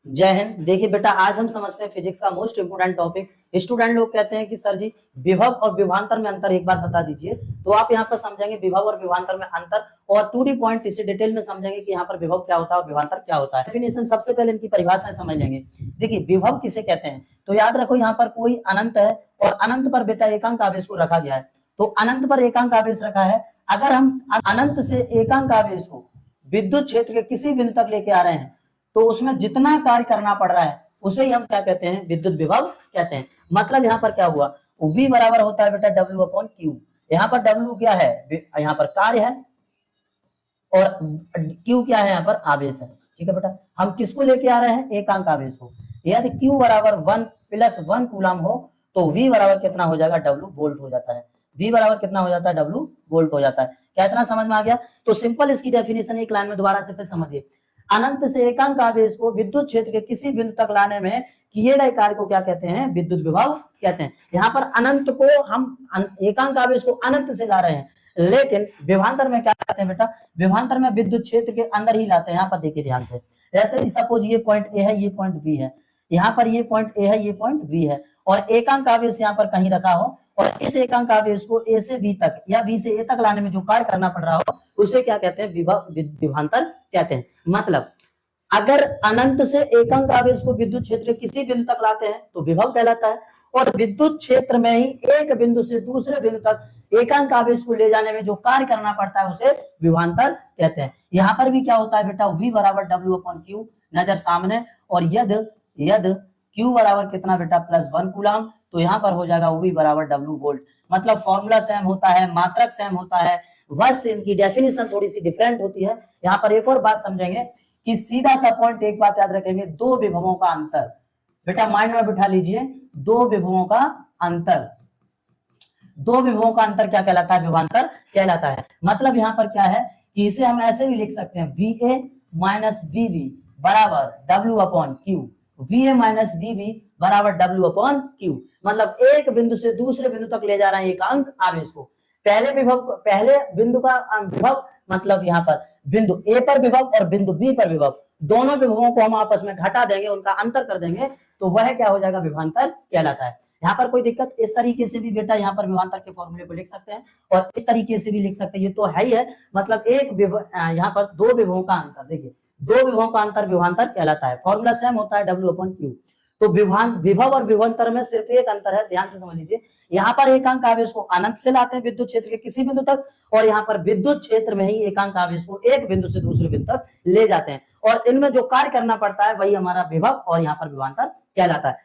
जय हिंद। देखिए बेटा, आज हम समझते हैं फिजिक्स का मोस्ट इंपोर्टेंट टॉपिक। स्टूडेंट लोग कहते हैं कि सर जी विभव और विभवांतर में अंतर एक बार बता दीजिए। तो आप यहाँ पर समझेंगे विभव और विभवांतर में अंतर, और 2D पॉइंट इसे डिटेल में समझेंगे कि यहाँ पर विभव क्या होता है और विभवांतर क्या होता है। डेफिनेशन सबसे पहले इनकी परिभाषाएं समझ लेंगे। देखिए विभव किसे कहते हैं, तो याद रखो यहाँ पर कोई अनंत है और अनंत पर बेटा एकांक आवेश को रखा गया है। तो अनंत पर एकांक आवेश रखा है। अगर हम अनंत से एकांक आवेश को विद्युत क्षेत्र के किसी बिंदु तक लेके आ रहे हैं तो उसमें जितना कार्य करना पड़ रहा है उसे ही हम क्या कहते हैं, विद्युत विभव कहते हैं। मतलब यहाँ पर क्या हुआ, V बराबर होता है बेटा W अपॉन Q। यहाँ पर W क्या है, यहाँ पर कार्य है, और Q क्या है, यहाँ पर आवेश है। ठीक है बेटा, हम किसको लेके आ रहे हैं, एकांक आवेश को। यदि Q बराबर 1 + 1 कूलम हो तो V बराबर कितना हो जाएगा, W वोल्ट हो जाता है। V बराबर कितना हो जाता है, W वोल्ट हो जाता है। क्या इतना समझ में आ गया? तो सिंपल इसकी डेफिनेशन एक लाइन में दोबारा से फिर समझिए। अनंत से एकांक आवेश को विद्युत क्षेत्र के किसी बिंदु तक लाने में किए गए कार्य को क्या कहते हैं, विद्युत विभव कहते हैं। यहाँ पर अनंत को हम एकांक आवेश को अनंत से ला रहे हैं, लेकिन विभवांतर में क्या करते हैं बेटा, विभवांतर में विद्युत क्षेत्र के अंदर ही लाते हैं। यहाँ पर देखिए ध्यान से, जैसे सपोज ये पॉइंट ए है, ये पॉइंट बी है, यहाँ पर ये पॉइंट ए है, ये पॉइंट बी है, और एकांक आवेश यहाँ पर कहीं रखा हो, और इस एकांक आवेश को ए से बी तक या बी से ए तक लाने में जो कार्य करना पड़ रहा हो उसे क्या कहते हैं, विभवांतर कहते हैं। मतलब अगर अनंत से एकांक आवेश को विद्युत क्षेत्र किसी बिंदु तक लाते हैं तो विभव कहलाता है, और विद्युत क्षेत्र में ही एक बिंदु से दूसरे बिंदु तक एकांक आवेश को ले जाने में जो कार्य करना पड़ता है उसे विभवांतर कहते हैं। यहाँ पर भी क्या होता है बेटा, V बराबर W अपॉन Q, नजर सामने, और यद Q बराबर कितना बेटा, +1 कूलम, तो यहाँ पर हो जाएगा V बराबर W वोल्ट। मतलब फॉर्मूला सेम होता है, मात्रक सेम होता है, बस इनकी डेफिनेशन थोड़ी सी डिफरेंट होती है। यहाँ पर एक और बात समझेंगे कि सीधा सा पॉइंट, एक बात याद रखेंगे, दो विभवों का अंतर, बेटा माइंड में बिठा लीजिए, दो विभवों का अंतर, दो विभवों का अंतर क्या कहलाता है, विभवांतर कहलाता है। मतलब यहाँ पर क्या है कि इसे हम ऐसे भी लिख सकते हैं, VA माइनस VB बराबर W upon Q, VA minus VB बराबर W अपॉन Q। मतलब एक बिंदु से दूसरे बिंदु तक ले जा रहे हैं एकांक आवेश को। पहले बिंदु का विभव, मतलब यहाँ पर बिंदु A पर विभव और बिंदु B पर विभव, दोनों विभवों को हम आपस में घटा देंगे, उनका अंतर कर देंगे, तो वह क्या हो जाएगा, विभवांतर कहलाता है। यहाँ पर कोई दिक्कत, इस तरीके से भी बेटा यहाँ पर विभवांतर के फॉर्मूले को लिख सकते हैं, और इस तरीके से भी लिख सकते हैं। ये तो है ही है, मतलब यहाँ पर दो विभवों का अंतर, देखिए दो विभवों का अंतर विभवांतर कहलाता है। फॉर्मूला सेम होता है, W अपॉन Q। तो विभव और विभवांतर में सिर्फ एक अंतर है, ध्यान से समझ लीजिए। यहाँ पर एकांक आवेश को अनंत से लाते हैं विद्युत क्षेत्र के किसी बिंदु तक, और यहाँ पर विद्युत क्षेत्र में ही एकांक आवेश को एक बिंदु से दूसरे बिंदु तक ले जाते हैं, और इनमें जो कार्य करना पड़ता है वही हमारा विभव और यहाँ पर विभवांतर कहलाता है।